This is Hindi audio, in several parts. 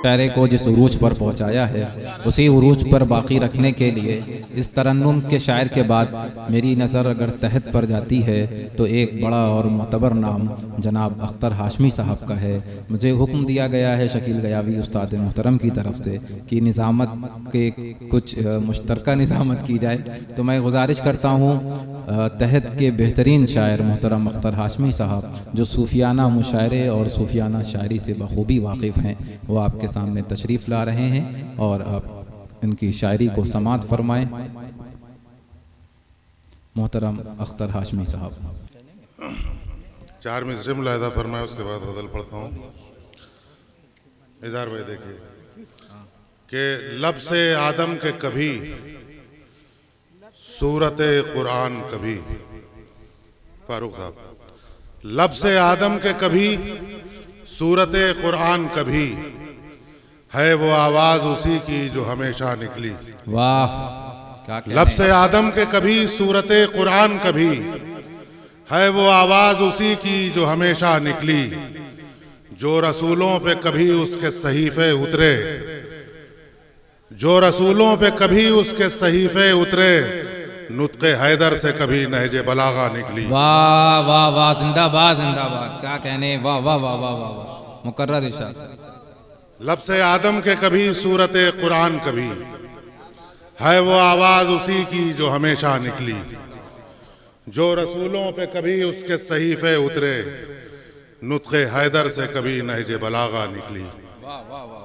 शायरे को जिस उरूज पर पहुंचाया है उसी उरूज पर बाकी रखने के लिए इस तरन्नुम के शायर के बाद मेरी नज़र अगर तहत पर जाती है तो एक बड़ा और मोतबर नाम जनाब अख्तर हाशमी साहब का है। मुझे हुक्म दिया गया है शकील गयावी उस्ताद मोहतरम की तरफ से कि निज़ामत के कुछ मुश्तरका निज़ामत की जाए, तो मैं गुजारिश करता हूँ तहत के बेहतरीन शायर मोहतरम अख्तर हाशमी साहब जो सूफियाना मुशायरे और सूफियाना शायरी से बखूबी वाकिफ़ हैं, वो आपके सामने तशरीफ़ ला रहे हैं और आप इनकी शायरी को समात फरमाएं। मोहतरम अख्तर हाशमी साहब। 4 मिसरे मुलाहिदा फरमाए, उसके बाद गज़ल पढ़ता हूँ। इज़हार भाई देखिए कि लब से आदम के कभी सूरत कुरान कभी, फारूक साहब, लब से आदम के कभी सूरत कुरान कभी, है वो आवाज उसी की जो हमेशा निकली। वाह, लब से आदम के कभी सूरत कुरान कभी, है वो आवाज उसी की जो हमेशा निकली। जो रसूलों पे कभी उसके सहीफे उतरे, जो रसूलों पे कभी उसके सहीफे उतरे, नुत्क़े हैदर से कभी नहजे बलागा निकली। वाह वाह वाह, जिंदाबाद जिंदाबाद, क्या कहने, वाह वाह वाह वाह वाह, मुकर्रर इरशाद। लब से आदम के कभी सूरत कुरान कभी, है वो आवाज उसी की जो हमेशा निकली। जो रसूलों पे कभी उसके सहीफे उतरे, नुत्क़े हैदर से कभी नहजे बलागा निकली। वाह वाह वाह वाह।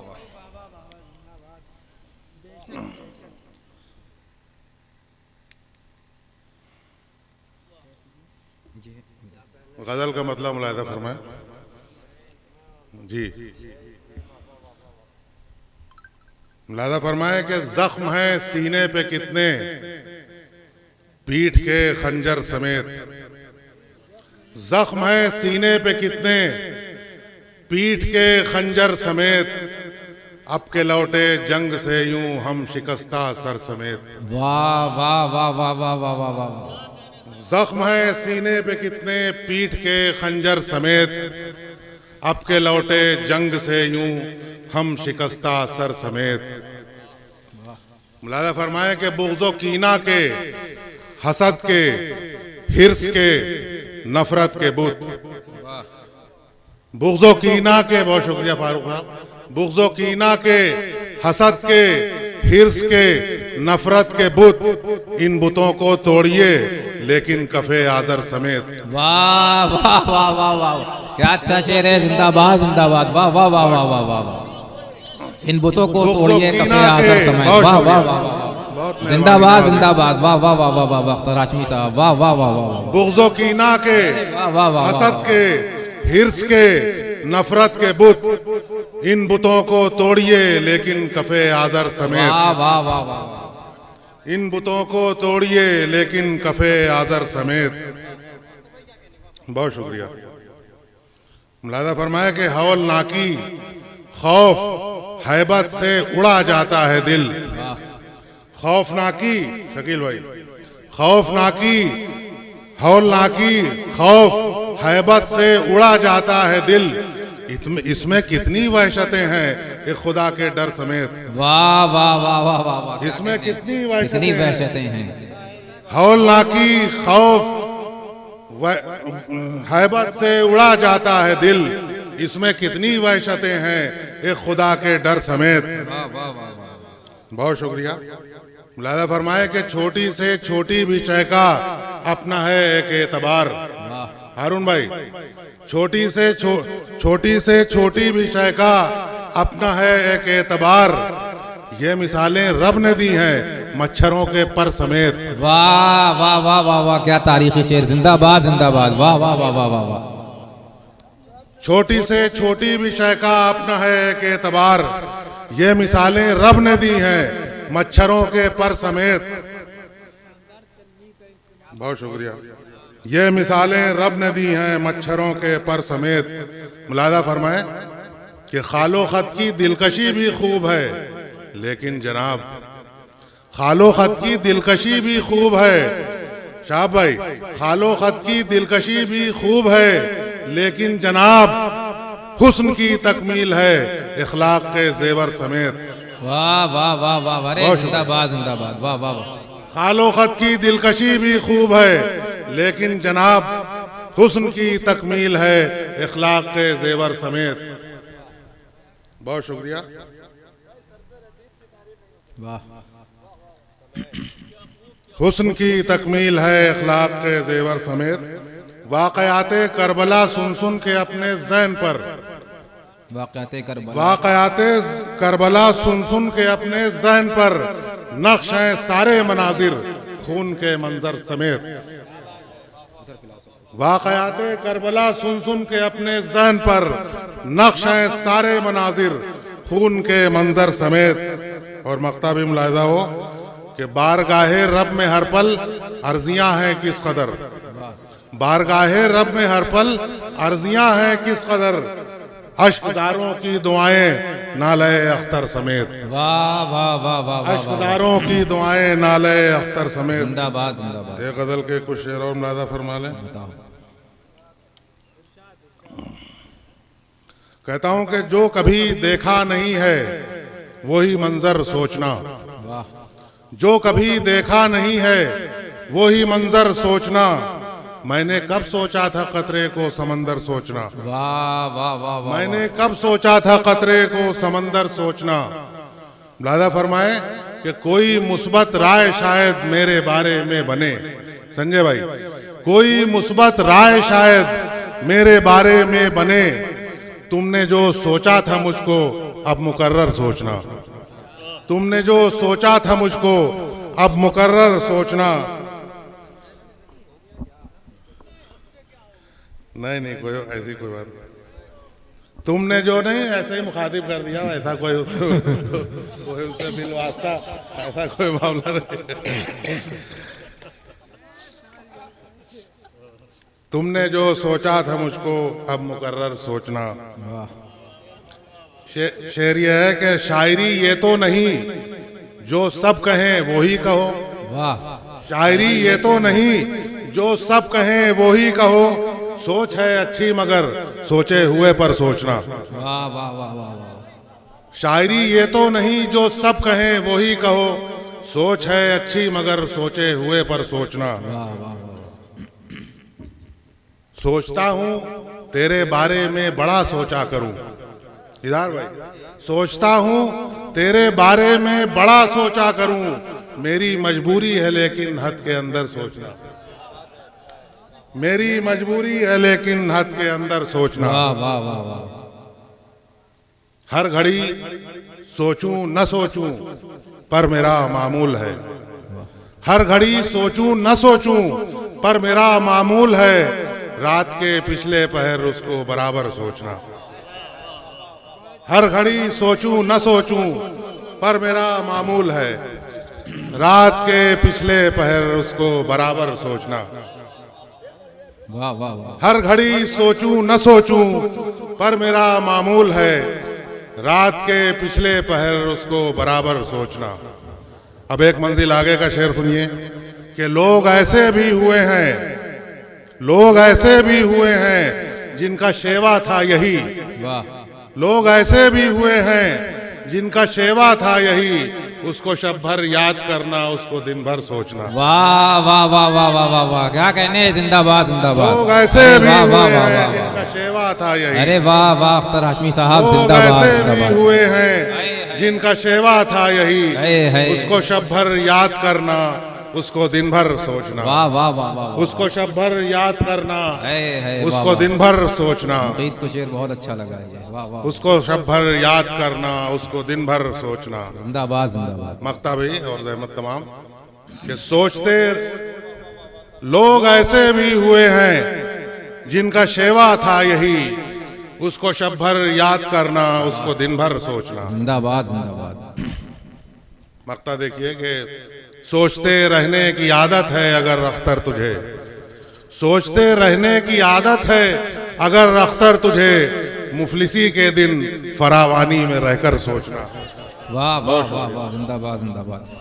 गजल का मतलब मुलाहिदा फरमाए जी। मुलाहिदा फरमाए कि जख्म है सीने पे कितने, पीठ के खंजर समेत। जख्म है सीने पे कितने, पीठ के खंजर समेत, अब के लौटे जंग से यूं हम शिकस्ता सर समेत। वाह वाह वाह वाह वाह वाह वाह वाह। जख्म है सीने पे कितने, पीठ के खंजर समेत, अब के लौटे जंग से यूं हम शिकस्ता सर समेत। मुलाहिदा फरमाए कि बुग़्ज़ो कीना के, हसद के, हिर्स के, नफरत के बुत। बुग़्ज़ो कीना के, बहुत शुक्रिया फारूक साहब, बुग़्ज़ो कीना के, हसद के, हिर्स के, नफरत के बुत, इन बुतों को तोड़िए लेकिन कफे आज़र समेत। वाह वाह वाह वाह वाह, क्या अच्छा शेर है, जिंदाबाद जिंदाबाद, वाह वाह वाह वाह वाह वाह। इन बुतों को तोड़िए कफे आज़र समेत, वाह वाह वाह, जिंदाबाद जिंदाबाद, वाह वाह वाह वाह वाह, अख्तर हाशमी साहब, वाह वाह वाह वाह। बुग़्ज़ो कीना के, हसद के, हिर्स के, नफरत के बुत, इन बुतों को तोड़िए लेकिन कफे आज़र समेत। वाह वाह वाह वाह, इन बुतों को तोड़िए लेकिन कफे आज़र समेत। बहुत शुक्रिया। मुलाहिदा फरमाया कि हौलनाकी, खौफ, हैबत से उड़ा जाता है दिल। खौफनाकी, शकील भाई, खौफनाकी, हौलनाकी, खौफ, हैबत से उड़ा जाता है दिल। इसमें कितनी वहशतें हैं कि खुदा के डर समेत। वाह वाह वाह वाह वाह वाह, इसमें कितनी वहशतें हैं। हौलनाकी, खौफ, हैबत से उड़ा जाता है दिल, इसमें कितनी वहशतें हैं कि खुदा के डर समेत। बहुत शुक्रिया। मुलाहिदा फरमाए कि छोटी से छोटी भी शय का अपना है एक एतबार। हारून भाई, छोटी से छोटी भी शय का अपना है एक एतबार। ये मिसालें रब ने दी हैं मच्छरों के पर समेत। वाह वाह वाह वाह वाह, क्या तारीखी शेर, जिंदाबाद जिंदाबाद, वाह वाह वाह वाह वाह वाह। छोटी से छोटी भी शय का अपना है एक एतबार। ये मिसालें रब ने दी हैं मच्छरों के पर समेत। बहुत शुक्रिया। ये मिसालें रब ने दी हैं मच्छरों के पर समेत। मुलाहिदा फरमाए कि खालो खत की दिलकशी भी खूब है, लेकिन जनाब खालो खत की दिलकशी भी खूब है। शाह भाई, खालो खत की दिलकशी भी खूब है, लेकिन जनाब हुस्न की तकमील है इखलाक के जेवर समेत। वाह वाह वाह वाह, अरे जिंदाबाद जिंदाबाद, वाह वाह वाह। खालो खत की दिलकशी भी खूब है, लेकिन जनाब हुस्न की तकमील है इखलाक के जेवर समेत। बहुत शुक्रिया। वाह, हुस्न की तकमील है इखलाक के जेवर समेत। वाक़याते करबला सुन सुन के अपने ज़हन पर, वाक़याते करबला, वाक़याते करबला सुन सुन के अपने ज़हन पर नक्श हैं सारे मनाजिर खून के मंजर समेत। वाक़याते करबला सुन सुन के अपने ज़हन पर नक्श हैं सारे मनाजिर खून के मंजर समेत। और मक्ता भी मुलाहिज़ा हो कि बारगाहे रब में हर पल अर्जियां हैं किस कदर, बारगाहे रब में हर पल अर्जियां हैं किस कदर, अश्कदारों की दुआएं नाले अख्तर समेत। वाह वाह वाह वाह वाह, अश्कदारों की दुआएं नाले अख्तर समेत। जिंदाबाद जिंदाबाद। एक गजल के कुछ शेर और मुलाहिज़ा फरमा लें। कहता हूं कि जो कभी देखा नहीं है वही मंजर सोचना, वाह, जो कभी देखा नहीं है वही मंजर सोचना, मैंने कब सोचा था कतरे को समंदर सोचना, वाह वाह वाह वाह, मैंने कब सोचा था कतरे को समंदर सोचना। मुलाहिज़ा फरमाए कि कोई मुस्बत राय शायद मेरे बारे में बने, संजय भाई, कोई मुस्बत राय शायद मेरे बारे में बने, तुमने जो सोचा था मुझको अब मुकर्रर सोचना, तुमने जो सोचा था मुझको अब मुकर्रर सोचना। नहीं नहीं, कोई ऐसी कोई बात नहीं। तुमने जो नहीं, ऐसे ही मुखातिब कर दिया, ऐसा कोई उससे बिल वास्ता ऐसा कोई मामला नहीं। तुमने जो सोचा था मुझको अब मुकर्रर सोचना। शेर ये है कि शायरी ये तो नहीं जो सब कहें वही कहो, वाह, शायरी ये तो नहीं जो सब कहें वही कहो, सोच है अच्छी मगर सोचे हुए पर सोचना। वाह वाह वाह वाह, शायरी ये तो नहीं जो सब कहें वही कहो, सोच है अच्छी मगर सोचे हुए पर सोचना। वाह वाह, सोचता हूँ तेरे बारे में बड़ा सोचा करूं, इधर भाई, सोचता हूँ तेरे बारे में बड़ा सोचा करूं, मेरी मजबूरी है लेकिन हद के अंदर सोचना, मेरी मजबूरी है लेकिन हद के अंदर सोचना। वाह वाह वाह वाह, हर घड़ी सोचूं न सोचूं पर मेरा मामूल है, हर घड़ी सोचूं न सोचूं पर मेरा मामूल है, रात के पिछले पहर उसको बराबर सोचना। हर घड़ी सोचूं न सोचूं पर मेरा मामूल है, रात के पिछले पहर उसको बराबर सोचना। वाह वाह वाह, हर घड़ी सोचूं न सोचूं पर मेरा मामूल है, रात के पिछले पहर उसको बराबर सोचना। अब एक मंजिल आगे का शेर सुनिए कि लोग ऐसे भी हुए हैं, लोग ऐसे भी हुए हैं जिनका शेवा था यही, वाह, लोग ऐसे भी हुए हैं जिनका शेवा था यही, उसको शब भर याद करना उसको दिन भर सोचना। वाह वाह वाह वाह वाह वाह वाह, क्या कहने, जिंदाबाद जिंदाबाद। लोग ऐसे भी वाह वाह हुए वाह हैं वाह, जिनका शेवा था यही, अरे वाह वाह, अख्तर हाशमी साहब लोग जिंदाबाद ऐसे भी जिंदाबाद। हुए हैं जिनका शेवा था यही, उसको शब भर याद करना उसको दिन भर सोचना। वाह वाह वाह वाह, उसको शब भर याद करना है, उसको दिन भर सोचना। ईद को शेर बहुत अच्छा लगा है, वाह वाह, उसको शब भर याद करना उसको दिन भर सोचना। जिंदाबाद जिंदाबाद। मक्ता भाई और जहमत तमाम कि सोचते लोग ऐसे भी हुए हैं जिनका शेवा था यही, उसको शब भर याद करना उसको दिन भर सोचना। जिंदाबाद जिंदाबाद। मक्ता देखिए कि सोचते रहने की आदत है अगर अख्तर तुझे, सोचते रहने की आदत है अगर अख्तर तुझे, मुफलिसी के दिन फरावानी में रहकर सोचना। वाह वाह वाह वाह, जिंदाबाद जिंदाबाद।